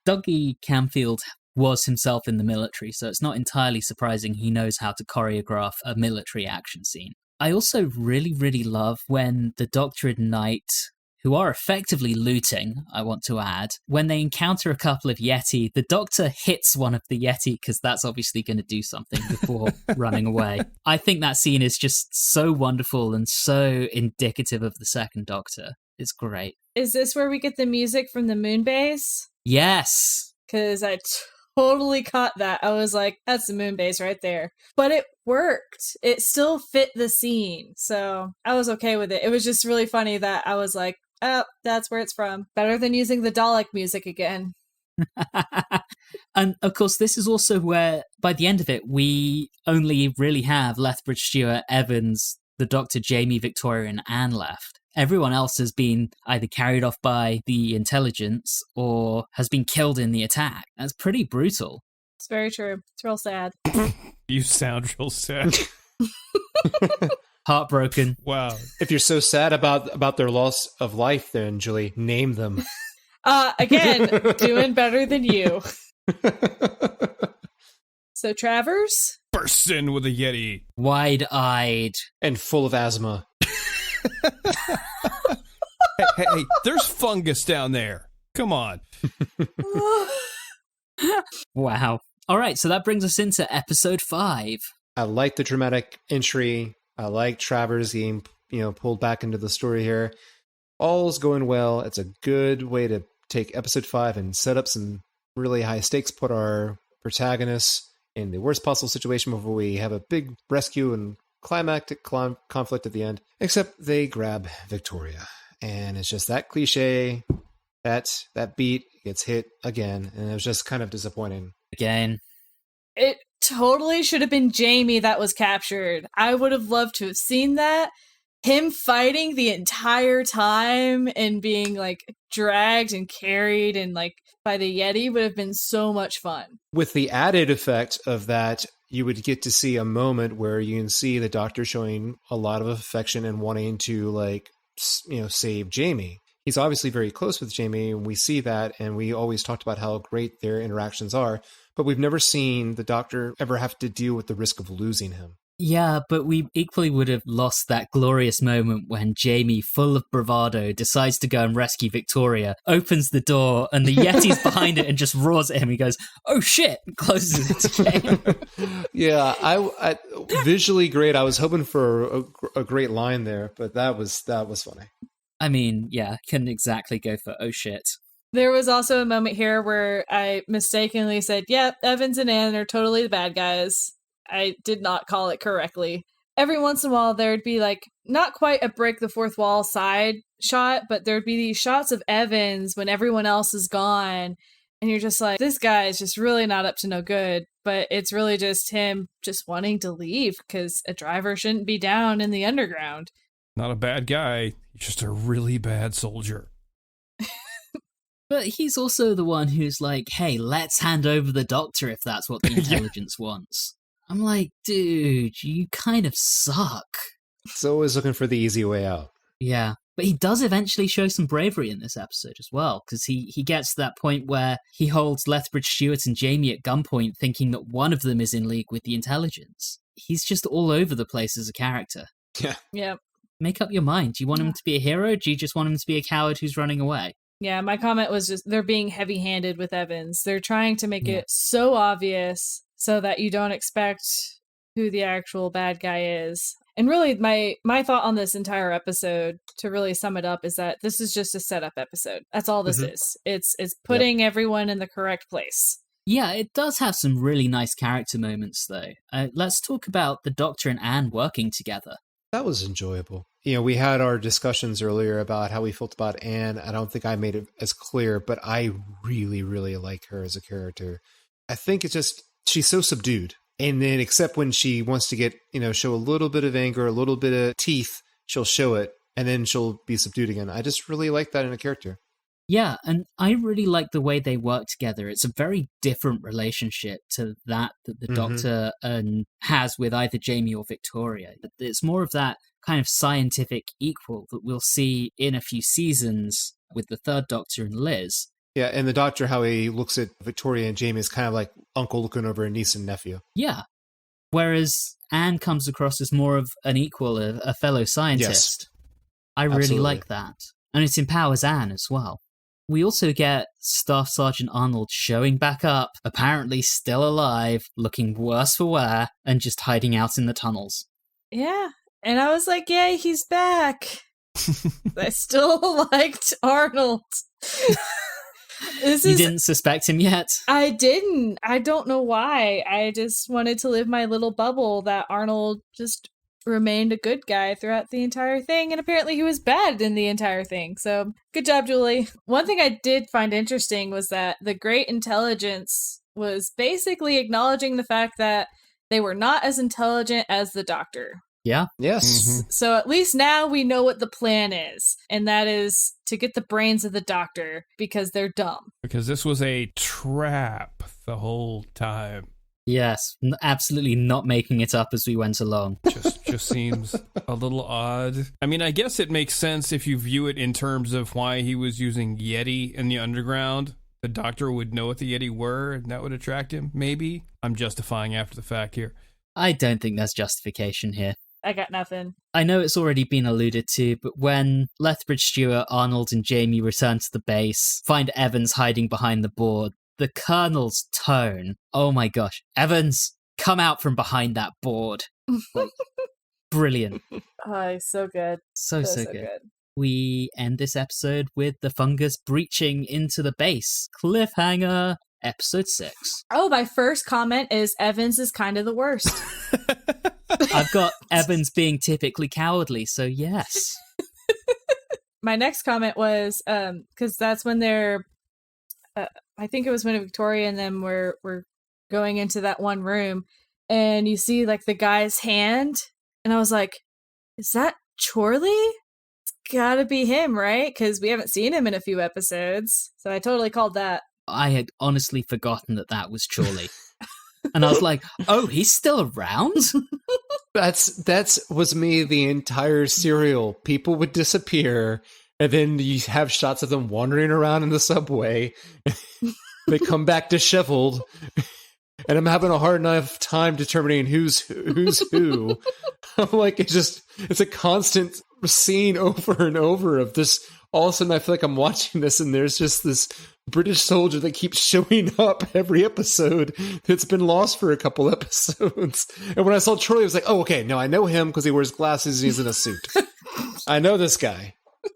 Dougie Camfield was himself in the military, so it's not entirely surprising he knows how to choreograph a military action scene. I also really, really love when the Doctor and Knight, who are effectively looting, I want to add, when they encounter a couple of Yeti, the Doctor hits one of the Yeti because that's obviously going to do something before running away. I think that scene is just so wonderful and so indicative of the second Doctor. It's great. Is this where we get the music from the moon base? Yes! Because I totally caught that. I was like, that's the moon base right there. But it worked. It still fit the scene. So I was okay with it. It was just really funny that I was like, oh, that's where it's from. Better than using the Dalek music again. And of course, this is also where, by the end of it, we only really have Lethbridge-Stewart, Evans, the Doctor, Jamie, Victoria, and Anne left. Everyone else has been either carried off by the intelligence or has been killed in the attack. That's pretty brutal. It's very true. It's real sad. You sound real sad. Heartbroken. Wow. If you're so sad about their loss of life, then Julie, name them. Again, doing better than you. So Travers? Bursts in with a Yeti. Wide-eyed. And full of asthma. Hey, there's fungus down there. Come on. Wow. All right, so that brings us into episode 5. I like the dramatic entry. I like Travers getting, pulled back into the story here. All's going well. It's a good way to take episode 5 and set up some really high stakes, put our protagonists in the worst possible situation before we have a big rescue and climactic conflict at the end. Except they grab Victoria. And it's just that cliche, that beat gets hit again, and it was just kind of disappointing. Again. It totally should have been Jamie that was captured. I would have loved to have seen that. Him fighting the entire time and being like dragged and carried and like by the Yeti would have been so much fun. With the added effect of that, you would get to see a moment where you can see the Doctor showing a lot of affection and wanting to save Jamie. He's obviously very close with Jamie, and we see that, and we always talked about how great their interactions are, but we've never seen the Doctor ever have to deal with the risk of losing him. Yeah, but we equally would have lost that glorious moment when Jamie, full of bravado, decides to go and rescue Victoria, opens the door, and the Yeti's behind it and just roars at him. He goes, "Oh shit!" and closes it again. Yeah, I visually great. I was hoping for a great line there, but that was funny. I mean, yeah, couldn't exactly go for "oh shit." There was also a moment here where I mistakenly said, "Yep, Evans and Anne are totally the bad guys." I did not call it correctly. Every once in a while, there'd be like, not quite a break the fourth wall side shot, but there'd be these shots of Evans when everyone else is gone. And you're just like, this guy is just really not up to no good. But it's really just him just wanting to leave because a driver shouldn't be down in the underground. Not a bad guy. He's just a really bad soldier. But he's also the one who's like, hey, let's hand over the Doctor if that's what the intelligence wants. I'm like, dude, you kind of suck. He's always looking for the easy way out. Yeah, but he does eventually show some bravery in this episode as well, because he gets to that point where he holds Lethbridge-Stewart and Jamie at gunpoint, thinking that one of them is in league with the intelligence. He's just all over the place as a character. Yeah. Yep. Make up your mind. Do you want him to be a hero, or do you just want him to be a coward who's running away? Yeah, my comment was just, they're being heavy-handed with Evans. They're trying to make it so obvious so that you don't expect who the actual bad guy is. And really, my thought on this entire episode, to really sum it up, is that this is just a setup episode. That's all this is. It's putting everyone in the correct place. Yeah, it does have some really nice character moments, though. Let's talk about the Doctor and Anne working together. That was enjoyable. We had our discussions earlier about how we felt about Anne. I don't think I made it as clear, but I really, really like her as a character. I think it's just, she's so subdued. And then except when she wants to get, show a little bit of anger, a little bit of teeth, she'll show it, and then she'll be subdued again. I just really like that in a character. Yeah, and I really like the way they work together. It's a very different relationship to that the Doctor has with either Jamie or Victoria. It's more of that kind of scientific equal that we'll see in a few seasons with the third Doctor and Liz. Yeah, and the Doctor, how he looks at Victoria and Jamie is kind of like uncle looking over a niece and nephew. Yeah. Whereas Anne comes across as more of an equal, a fellow scientist. Yes. I really Absolutely. like that. And it empowers Anne as well. We also get Staff Sergeant Arnold showing back up, apparently still alive, looking worse for wear, and just hiding out in the tunnels. Yeah. And I was like, yay, he's back. I still liked Arnold. You didn't suspect him yet? I didn't. I don't know why. I just wanted to live my little bubble that Arnold just remained a good guy throughout the entire thing, and apparently he was bad in the entire thing. So, good job, Julie. One thing I did find interesting was that the Great Intelligence was basically acknowledging the fact that they were not as intelligent as the Doctor. Yeah. Yes. Mm-hmm. So at least now we know what the plan is, and that is to get the brains of the Doctor because they're dumb. Because this was a trap the whole time. Yes, absolutely not making it up as we went along. Just seems a little odd. I mean, I guess it makes sense if you view it in terms of why he was using Yeti in the underground. the doctor would know what the Yeti were and that would attract him? Maybe. I'm justifying after the fact here. I don't think there's justification here. I got nothing. I know it's already been alluded to, but when Lethbridge-Stewart, Arnold, and Jamie return to the base, find Evans hiding behind the board, the Colonel's tone, oh my gosh, Evans, come out from behind that board. Like, brilliant. Oh, so good. So good. We end this episode with the fungus breaching into the base. Cliffhanger, episode 6. Oh, my first comment is Evans is kind of the worst. I've got Evans being typically cowardly, so yes. My next comment was, because that's when they're, I think it was when Victoria and them were going into that one room, and you see like the guy's hand, and I was like, is that Chorley? It's gotta be him, right? Because we haven't seen him in a few episodes, so I totally called that. I had honestly forgotten that was Chorley. And I was like, oh, he's still around? That's was me the entire serial. People would disappear, and then you have shots of them wandering around in the subway. They come back disheveled, and I'm having a hard enough time determining who's who. I'm like, it's a constant scene over and over of this. All of a sudden, I feel like I'm watching this, and there's just this British soldier that keeps showing up every episode that's been lost for a couple episodes. And when I saw Troy, I was like, oh, okay, no, I know him because he wears glasses and he's in a suit. I know this guy.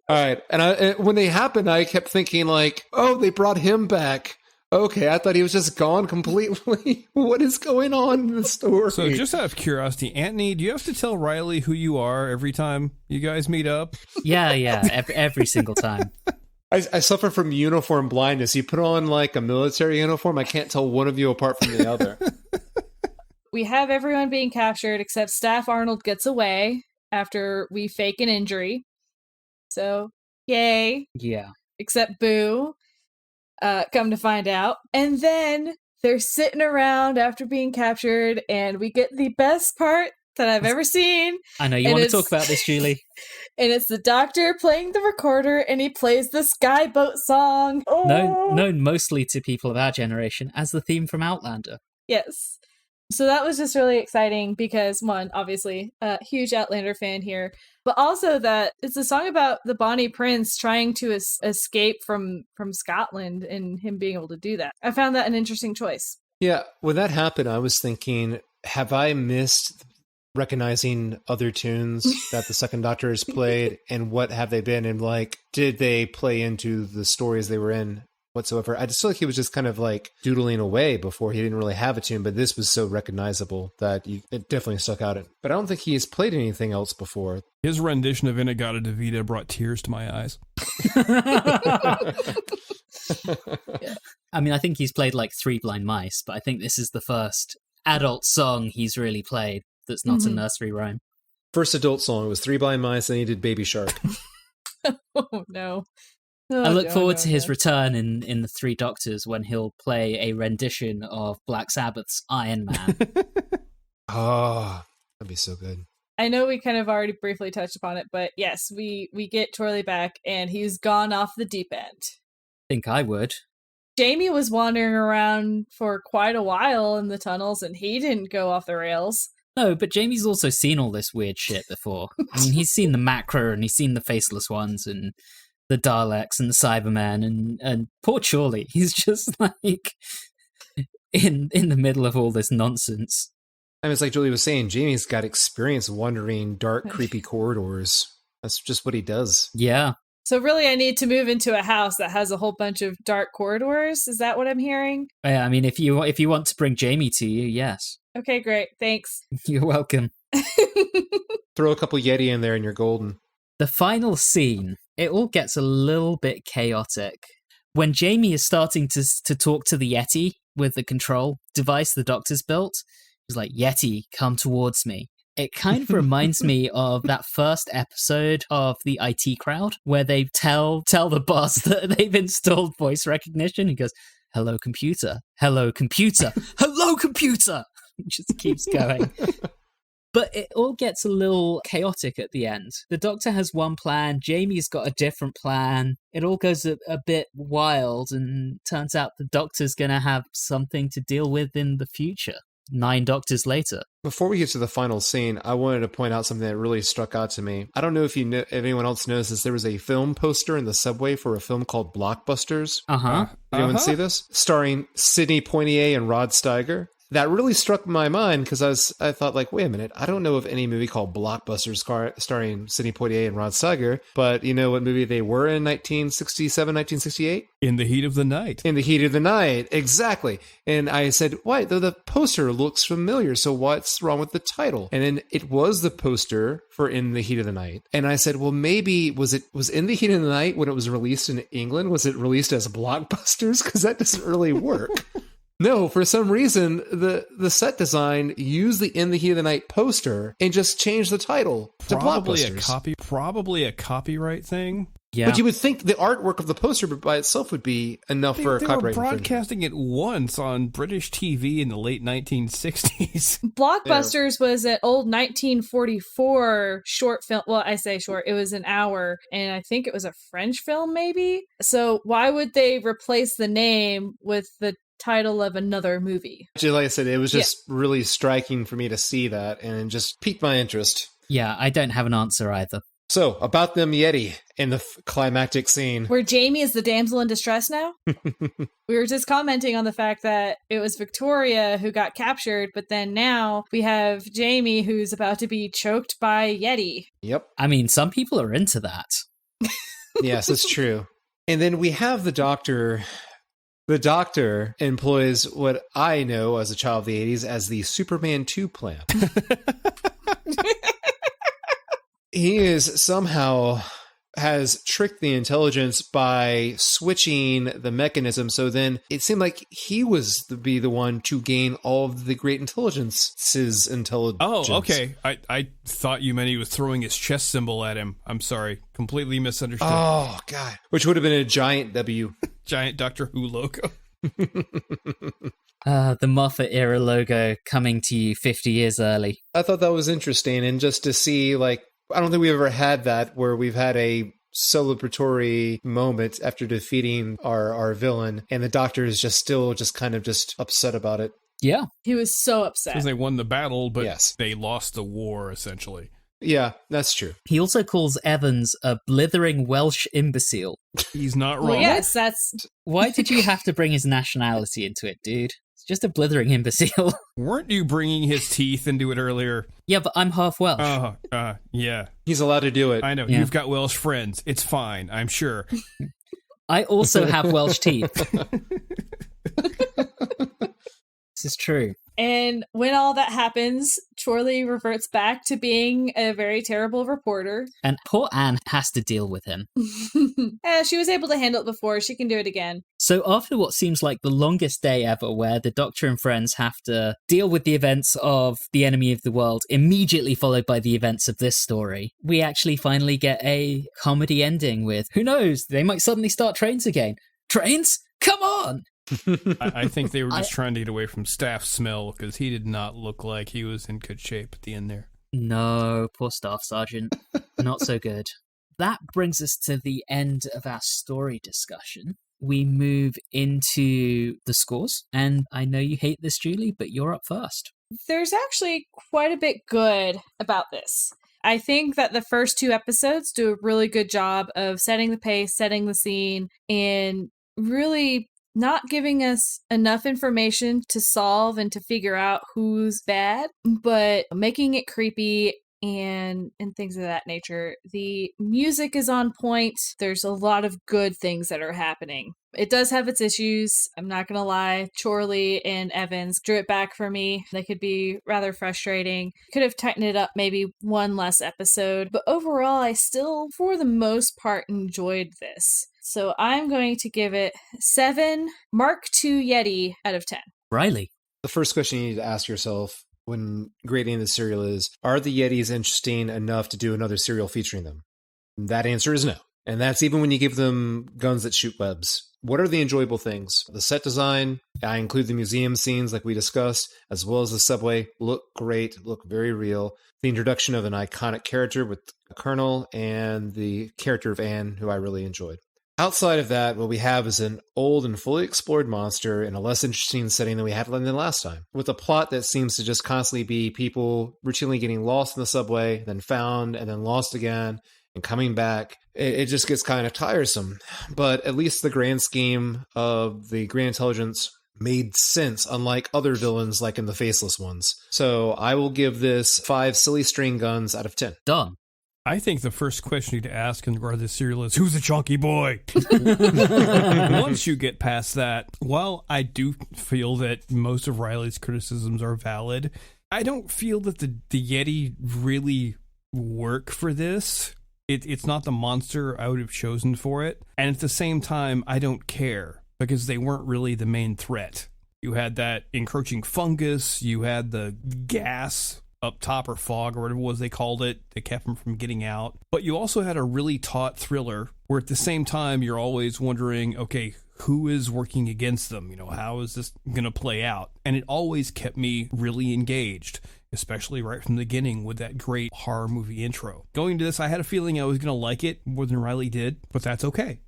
All right. And when they happened, I kept thinking like, oh, they brought him back. Okay, I thought he was just gone completely. What is going on in the story? So just out of curiosity, Anthony, do you have to tell Reilly who you are every time you guys meet up? Yeah, every single time. I suffer from uniform blindness. You put on like a military uniform, I can't tell one of you apart from the other. We have everyone being captured except Staff Arnold gets away after we fake an injury. So, yay. Yeah. Except Boo. Come to find out. And then they're sitting around after being captured, and we get the best part that I've ever seen. I know you want to talk about this, Julie. And it's the doctor playing the recorder, and he plays the Skyboat song. Oh! Known mostly to people of our generation as the theme from Outlander. Yes. So that was just really exciting because, one, obviously, a huge Outlander fan here, but also that it's a song about the Bonnie Prince trying to escape from Scotland and him being able to do that. I found that an interesting choice. Yeah, when that happened, I was thinking, have I missed recognizing other tunes that the Second Doctor has played, and what have they been? And like, did they play into the stories they were in whatsoever? I just feel like he was just kind of like doodling away before. He didn't really have a tune, but this was so recognizable that it definitely stuck out. But I don't think he's played anything else before. His rendition of Inagata Davida brought tears to my eyes. Yeah. I mean, I think he's played like 3 Blind Mice, but I think this is the first adult song he's really played that's not a nursery rhyme. First adult song was 3 Blind Mice, then he did Baby Shark. Oh, no. Oh, I look forward to his return in the Three Doctors when he'll play a rendition of Black Sabbath's Iron Man. Oh, that'd be so good. I know we kind of already briefly touched upon it, but yes, we get Chorley back, and he's gone off the deep end. Think I would. Jamie was wandering around for quite a while in the tunnels, and he didn't go off the rails. No, but Jamie's also seen all this weird shit before. I mean, he's seen the Macra, and he's seen the Faceless Ones, and the Daleks, and the Cybermen, and poor Chorley. He's just like in the middle of all this nonsense. I mean, it's like Julie was saying, Jamie's got experience wandering dark, creepy corridors. That's just what he does. Yeah. So really, I need to move into a house that has a whole bunch of dark corridors. Is that what I'm hearing? Yeah, I mean, if you want to bring Jamie to you, yes. Okay, great. Thanks. You're welcome. Throw a couple Yeti in there and you're golden. The final scene, it all gets a little bit chaotic. When Jamie is starting to talk to the Yeti with the control device the Doctor's built, he's like, Yeti, come towards me. It kind of reminds me of that first episode of the IT Crowd, where they tell the boss that they've installed voice recognition. He goes, hello, computer. Hello, computer. Hello, computer. It just keeps going. But it all gets a little chaotic at the end. The Doctor has one plan, Jamie's got a different plan. It all goes a bit wild, and turns out the Doctor's going to have something to deal with in the future. 9 Doctors later. Before we get to the final scene, I wanted to point out something that really struck out to me. I don't know if if anyone else knows this. There was a film poster in the subway for a film called Blockbusters. Uh-huh. Did anyone see this? Starring Sidney Poitier and Rod Steiger. That really struck my mind because I thought, like, wait a minute, I don't know of any movie called Blockbusters starring Sidney Poitier and Rod Steiger, but you know what movie they were in 1967, 1968? In the Heat of the Night. In the Heat of the Night, exactly. And I said, why? Though the poster looks familiar, so what's wrong with the title? And then it was the poster for In the Heat of the Night. And I said, well, maybe was In the Heat of the Night when it was released in England? Was it released as Blockbusters? Because that doesn't really work. No, for some reason, the set design used the In the Heat of the Night poster and just changed the title to Blockbusters. Probably a copyright thing. Yeah. But you would think the artwork of the poster by itself would be enough for a copyright They were infringement. broadcasting it once on British TV in the late 1960s. Blockbusters was an old 1944 short film. Well, I say short, it was an hour, and I think it was a French film, maybe. So why would they replace the name with the title of another movie? Actually, like I said, it was just really striking for me to see that, and it just piqued my interest. Yeah, I don't have an answer either. So, about them Yeti in the climactic scene. Where Jamie is the damsel in distress now? We were just commenting on the fact that it was Victoria who got captured, but then now we have Jamie who's about to be choked by Yeti. Yep. I mean, some people are into that. Yes, it's true. And then we have the Doctor. The Doctor employs what I know as a child of the 80s as the Superman 2 plan. He is somehow has tricked the intelligence by switching the mechanism. So then it seemed like he was be the one to gain all of the great intelligence's intelligence. Oh, okay. I thought you meant he was throwing his chess symbol at him. I'm sorry. Completely misunderstood. Oh, God. Which would have been a giant W. Giant Doctor Who logo. The Moffat era logo coming to you 50 years early. I thought that was interesting. And just to see, like, I don't think we've ever had that where we've had a celebratory moment after defeating our villain, and the Doctor is just still just kind of just upset about it. Yeah. He was so upset. Because they won the battle, but Yes. they lost the war, essentially. Yeah, that's true. He also calls Evans a blithering Welsh imbecile. He's not wrong. Well, yes, that's... Why did you have to bring his nationality into it, dude? It's just a blithering imbecile. Weren't you bringing his teeth into it earlier? Yeah, but I'm half Welsh. Yeah. He's allowed to do it. I know. Yeah. You've got Welsh friends. It's fine, I'm sure. I also have Welsh teeth. This is true. And when all that happens, Chorley reverts back to being a very terrible reporter. And poor Anne has to deal with him. She was able to handle it before. She can do it again. So after what seems like the longest day ever, where the Doctor and friends have to deal with the events of The Enemy of the World, immediately followed by the events of this story, we actually finally get a comedy ending with, who knows, they might suddenly start trains again. Trains? Come on! I think they were just trying to get away from Staff's smell, because he did not look like he was in good shape at the end there. No, poor Staff Sergeant. Not so good. That brings us to the end of our story discussion. We move into the scores, and I know you hate this, Julie, but you're up first. There's actually quite a bit good about this. I think that the first 2 episodes do a really good job of setting the pace, setting the scene, and really not giving us enough information to solve and to figure out who's bad, but making it creepy and things of that nature. The music is on point. There's a lot of good things that are happening. It does have its issues. I'm not going to lie. Chorley and Evans drew it back for me. They could be rather frustrating. Could have tightened it up maybe one less episode. But overall, I still, for the most part, enjoyed this. So I'm going to give it 7 Mark II Yeti out of 10. Reilly. The first question you need to ask yourself when grading the serial is, are the Yetis interesting enough to do another serial featuring them? And that answer is no. And that's even when you give them guns that shoot webs. What are the enjoyable things? The set design, I include the museum scenes like we discussed, as well as the subway, look great, look very real. The introduction of an iconic character with the Colonel and the character of Anne, who I really enjoyed. Outside of that, what we have is an old and fully explored monster in a less interesting setting than we had than last time, with a plot that seems to just constantly be people routinely getting lost in the subway, then found, and then lost again, and coming back. It just gets kind of tiresome. But at least the grand scheme of the Grand Intelligence made sense, unlike other villains like in the Faceless ones. So I will give this 5 silly string guns out of 10. Done. I think the first question you need to ask in regard to this serial is, who's the chunky boy? Once you get past that, while I do feel that most of Reilly's criticisms are valid, I don't feel that the Yeti really work for this. It's not the monster I would have chosen for it. And at the same time, I don't care, because they weren't really the main threat. You had that encroaching fungus, you had the gas up top, or fog, or whatever it was they called it, that kept them from getting out. But you also had a really taut thriller, where at the same time, you're always wondering, okay, who is working against them? How is this going to play out? And it always kept me really engaged, especially right from the beginning with that great horror movie intro. Going into this, I had a feeling I was going to like it more than Reilly did, but that's okay.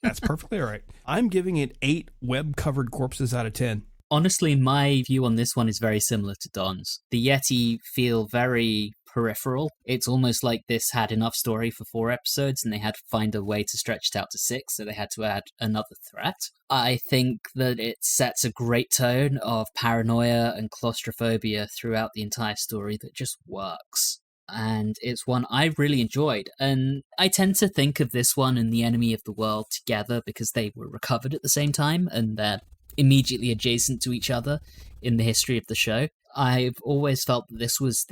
That's perfectly all right. I'm giving it 8 web-covered corpses out of 10. Honestly, my view on this one is very similar to Don's. The Yeti feel very peripheral. It's almost like this had enough story for 4 episodes and they had to find a way to stretch it out to 6, so they had to add another threat. I think that it sets a great tone of paranoia and claustrophobia throughout the entire story that just works. And it's one I really enjoyed. And I tend to think of this one and The Enemy of the World together because they were recovered at the same time and they're immediately adjacent to each other in the history of the show. I've always felt that this was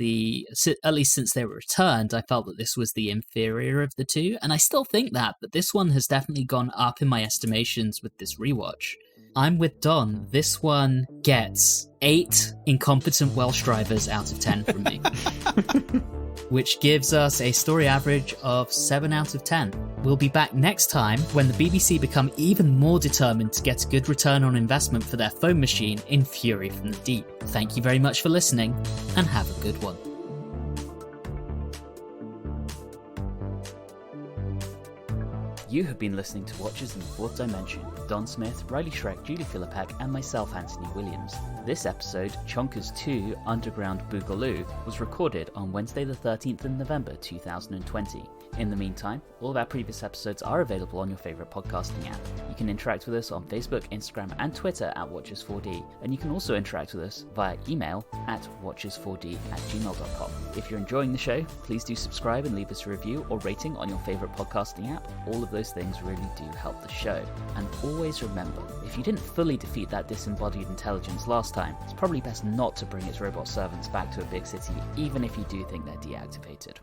at least since they were returned, I felt that this was the inferior of the two, and I still think that, but this one has definitely gone up in my estimations with this rewatch. I'm with Don. This one gets 8 incompetent Welsh drivers out of 10 from me. Which gives us a story average of 7 out of 10. We'll be back next time when the BBC become even more determined to get a good return on investment for their phone machine in Fury from the Deep. Thank you very much for listening, and have a good one. You have been listening to Watchers in the Fourth Dimension with Don Smith, Reilly Schreck, Julie Philippak, and myself, Anthony Williams. This episode, Chonkers 2 Underground Boogaloo, was recorded on Wednesday the 13th of November 2020. In the meantime, all of our previous episodes are available on your favourite podcasting app. You can interact with us on Facebook, Instagram, and Twitter at Watchers4D, and you can also interact with us via email at watchers4d@gmail.com. If you're enjoying the show, please do subscribe and leave us a review or rating on your favourite podcasting app. All of those things really do help the show. And always remember, if you didn't fully defeat that disembodied intelligence last time, it's probably best not to bring its robot servants back to a big city, even if you do think they're deactivated.